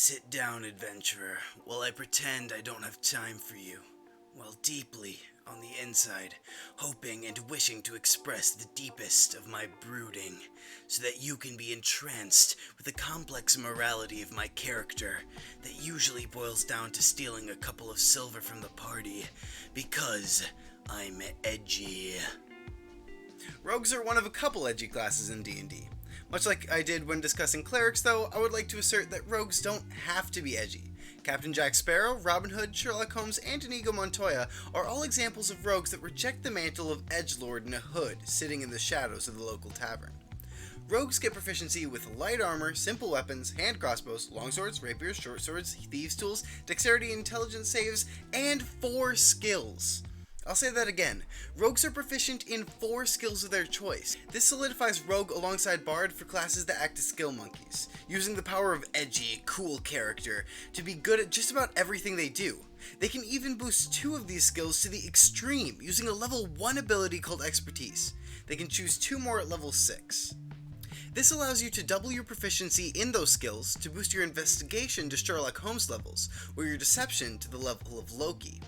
Sit down, adventurer, while I pretend I don't have time for you, while deeply, on the inside, hoping and wishing to express the deepest of my brooding, so that you can be entranced with the complex morality of my character that usually boils down to stealing a couple of silver from the party, because I'm edgy. Rogues are one of a couple edgy classes in D&D. Much like I did when discussing clerics, though, I would like to assert that rogues don't have to be edgy. Captain Jack Sparrow, Robin Hood, Sherlock Holmes, and Inigo Montoya are all examples of rogues that reject the mantle of edgelord in a hood, sitting in the shadows of the local tavern. Rogues get proficiency with light armor, simple weapons, hand crossbows, longswords, rapiers, short swords, thieves' tools, dexterity and intelligence saves, and 4 skills. I'll say that again. Rogues are proficient in 4 skills of their choice. This solidifies Rogue alongside Bard for classes that act as skill monkeys, using the power of edgy, cool character to be good at just about everything they do. They can even boost 2 of these skills to the extreme, using a level 1 ability called Expertise. They can choose 2 more at level 6. This allows you to double your proficiency in those skills to boost your investigation to Sherlock Holmes levels, or your deception to the level of Loki.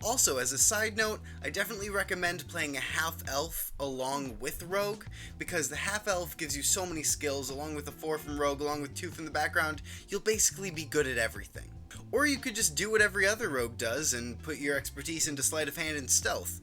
Also, as a side note, I definitely recommend playing a half-elf along with Rogue, because the half-elf gives you so many skills, along with the 4 from Rogue, along with 2 from the background, you'll basically be good at everything. Or you could just do what every other Rogue does and put your expertise into Sleight of Hand and Stealth.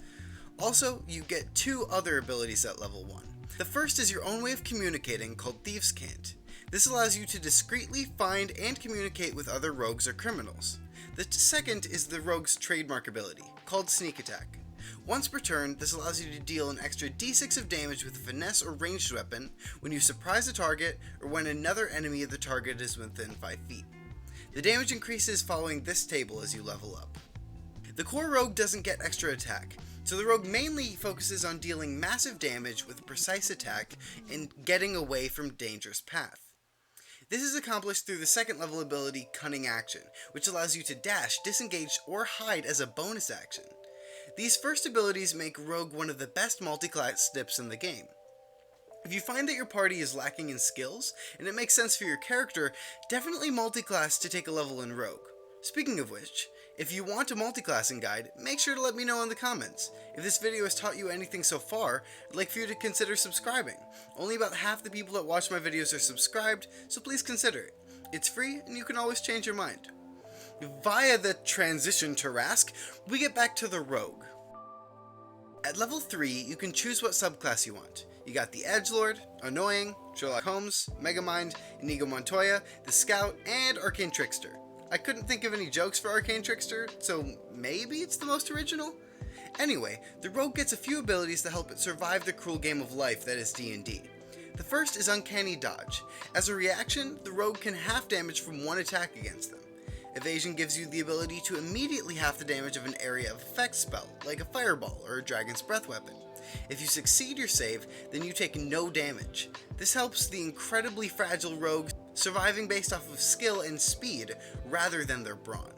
Also, you get 2 other abilities at level 1. The first is your own way of communicating, called Thieves' Cant. This allows you to discreetly find and communicate with other rogues or criminals. The second is the rogue's trademark ability, called Sneak Attack. Once per turn, this allows you to deal an extra d6 of damage with a finesse or ranged weapon when you surprise a target or when another enemy of the target is within 5 feet. The damage increases following this table as you level up. The core rogue doesn't get extra attack, so the rogue mainly focuses on dealing massive damage with a precise attack and getting away from dangerous path. This is accomplished through the second level ability, Cunning Action, which allows you to dash, disengage, or hide as a bonus action. These first abilities make Rogue one of the best multi-class dips in the game. If you find that your party is lacking in skills, and it makes sense for your character, definitely multi-class to take a level in Rogue. Speaking of which, if you want a multi-classing guide, make sure to let me know in the comments. If this video has taught you anything so far, I'd like for you to consider subscribing. Only about half the people that watch my videos are subscribed, so please consider it. It's free, and you can always change your mind. Via the transition to Rask, we get back to the Rogue. At level 3, you can choose what subclass you want. You got the Edgelord, Annoying, Sherlock Holmes, Megamind, Inigo Montoya, the Scout, and Arcane Trickster. I couldn't think of any jokes for Arcane Trickster, so maybe it's the most original? Anyway, the Rogue gets a few abilities to help it survive the cruel game of life that is D&D. The first is Uncanny Dodge. As a reaction, the Rogue can half damage from 1 attack against them. Evasion gives you the ability to immediately half the damage of an area of effect spell, like a fireball or a dragon's breath weapon. If you succeed your save, then you take no damage. This helps the incredibly fragile rogue surviving based off of skill and speed rather than their brawn.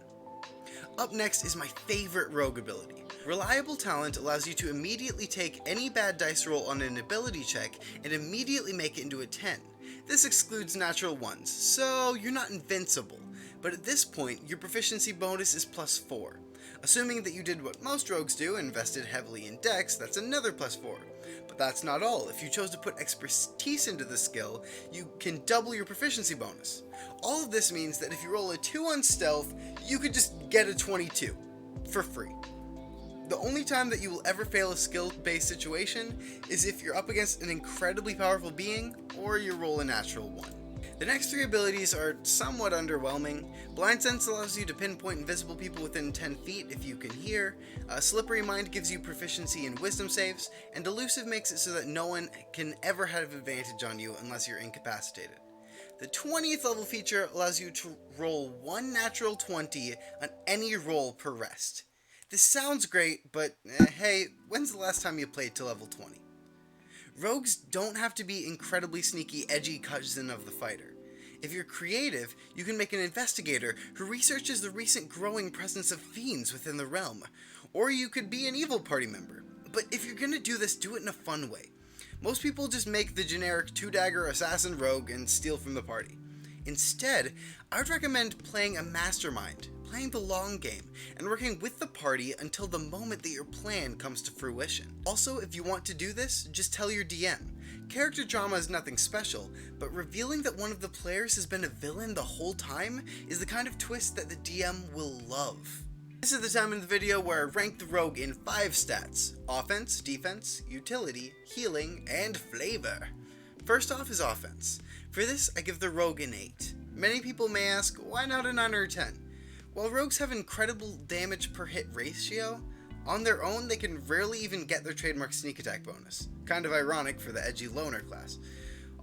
Up next is my favorite rogue ability. Reliable Talent allows you to immediately take any bad dice roll on an ability check and immediately make it into a 10. This excludes natural ones, so you're not invincible, but at this point your proficiency bonus is +4. Assuming that you did what most rogues do and invested heavily in dex, that's another +4. But that's not all. If you chose to put expertise into the skill, you can double your proficiency bonus. All of this means that if you roll a 2 on stealth, you could just get a 22 for free. The only time that you will ever fail a skill-based situation is if you're up against an incredibly powerful being or you roll a natural 1. The next 3 abilities are somewhat underwhelming. Blind Sense allows you to pinpoint invisible people within 10 feet if you can hear. Slippery Mind gives you proficiency in wisdom saves, and Elusive makes it so that no one can ever have advantage on you unless you're incapacitated. The 20th level feature allows you to roll 1 natural 20 on any roll per rest. This sounds great, but hey, when's the last time you played to level 20? Rogues don't have to be incredibly sneaky, edgy cousin of the fighter. If you're creative, you can make an investigator who researches the recent growing presence of fiends within the realm. Or you could be an evil party member. But if you're gonna do this, do it in a fun way. Most people just make the generic 2-dagger assassin rogue and steal from the party. Instead, I would recommend playing a mastermind, playing the long game, and working with the party until the moment that your plan comes to fruition. Also, if you want to do this, just tell your DM. Character drama is nothing special, but revealing that one of the players has been a villain the whole time is the kind of twist that the DM will love. This is the time in the video where I rank the rogue in 5 stats: offense, defense, utility, healing, and flavor. First off is offense. For this, I give the rogue an 8. Many people may ask, why not a 9 or a 10? While rogues have incredible damage per hit ratio, on their own they can rarely even get their trademark sneak attack bonus. Kind of ironic for the edgy loner class.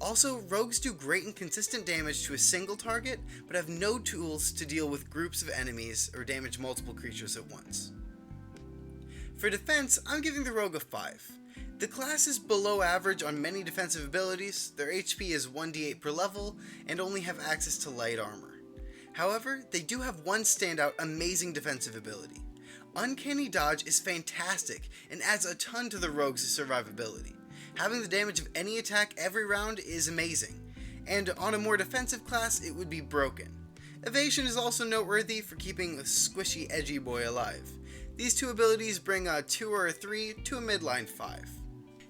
Also, rogues do great and consistent damage to a single target, but have no tools to deal with groups of enemies or damage multiple creatures at once. For defense, I'm giving the rogue a 5. The class is below average on many defensive abilities, their HP is 1d8 per level, and only have access to light armor. However, they do have one standout amazing defensive ability. Uncanny dodge is fantastic and adds a ton to the rogue's survivability. Having the damage of any attack every round is amazing, and on a more defensive class it would be broken. Evasion is also noteworthy for keeping a squishy edgy boy alive. These two abilities bring a 2 or a 3 to a midline 5.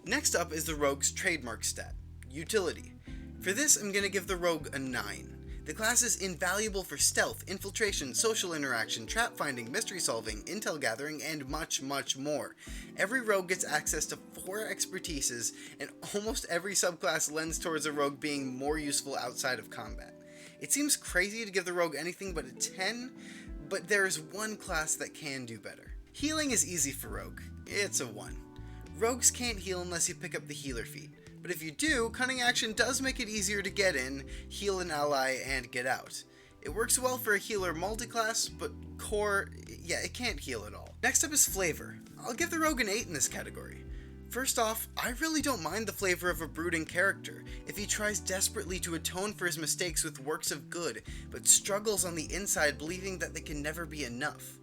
Next up is the rogue's trademark stat, utility. For this I'm going to give the rogue a 9. The class is invaluable for stealth, infiltration, social interaction, trap finding, mystery solving, intel gathering, and much, much more. Every rogue gets access to 4 expertises, and almost every subclass lends towards a rogue being more useful outside of combat. It seems crazy to give the rogue anything but a 10, but there is one class that can do better. Healing is easy for rogue. It's a 1. Rogues can't heal unless you pick up the healer feat. But if you do, Cunning Action does make it easier to get in, heal an ally, and get out. It works well for a healer multiclass, but core, yeah, it can't heal at all. Next up is flavor. I'll give the rogue an 8 in this category. First off, I really don't mind the flavor of a brooding character if he tries desperately to atone for his mistakes with works of good, but struggles on the inside believing that they can never be enough.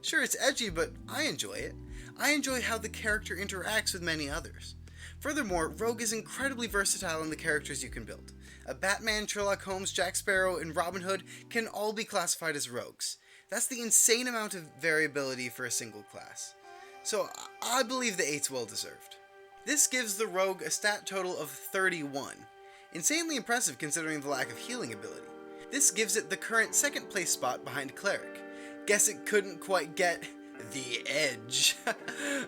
Sure, it's edgy, but I enjoy it. I enjoy how the character interacts with many others. Furthermore, Rogue is incredibly versatile in the characters you can build. A Batman, Sherlock Holmes, Jack Sparrow, and Robin Hood can all be classified as rogues. That's the insane amount of variability for a single class. So I believe the 8's well deserved. This gives the Rogue a stat total of 31. Insanely impressive considering the lack of healing ability. This gives it the current 2nd place spot behind Cleric. Guess it couldn't quite get the edge.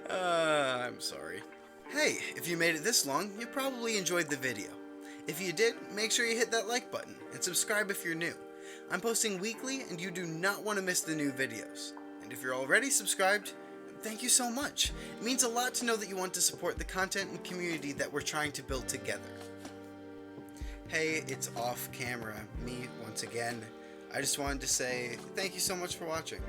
I'm sorry. Hey, if you made it this long, you probably enjoyed the video. If you did, make sure you hit that like button and subscribe if you're new. I'm posting weekly and you do not want to miss the new videos. And if you're already subscribed, thank you so much. It means a lot to know that you want to support the content and community that we're trying to build together. Hey, it's off camera, me once again. I just wanted to say thank you so much for watching.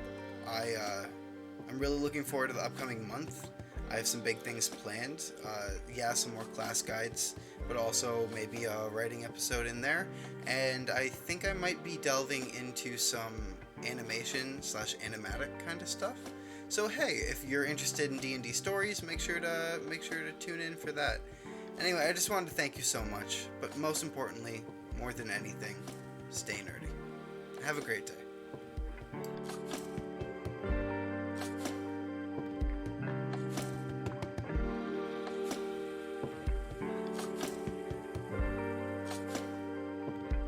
I'm really looking forward to the upcoming month. I have some big things planned. Some more class guides, but also maybe a writing episode in there. And I think I might be delving into some animation/animatic kind of stuff. So hey, if you're interested in D&D stories, make sure to tune in for that. Anyway, I just wanted to thank you so much, but most importantly, more than anything, stay nerdy. Have a great day.